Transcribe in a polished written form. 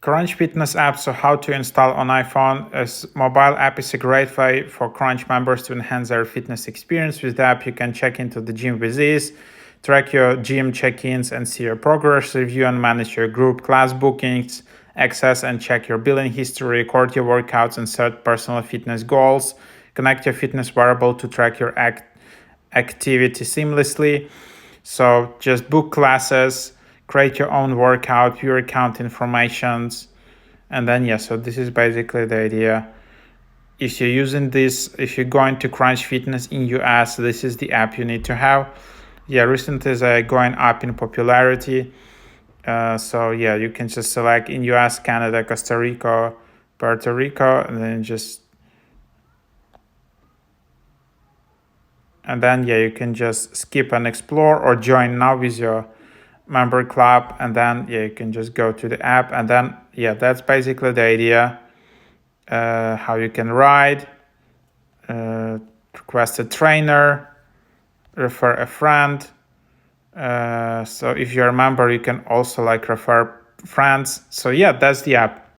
Crunch Fitness app. So how to install on iPhone. As mobile app is a great way for Crunch members to enhance their fitness experience. With the app, you can check into the gym with ease, track your gym check-ins and see your progress, review and manage your group class bookings, access and check your billing history, record your workouts and set personal fitness goals, connect your fitness wearable to track your activity seamlessly. So just book classes, create your own workout, view account informations, and then so this is basically the idea. If you're using this, if you're going to Crunch Fitness in US, this is the app you need to have. Recently they're going up in popularity. So you can just select in US, Canada, Costa Rica, Puerto Rico, and then you can just skip and explore or join now with your member club, and then you can just go to the app, and then that's basically the idea. How you can ride, request a trainer, refer a friend. So if you're a member, you can also refer friends. So that's the app.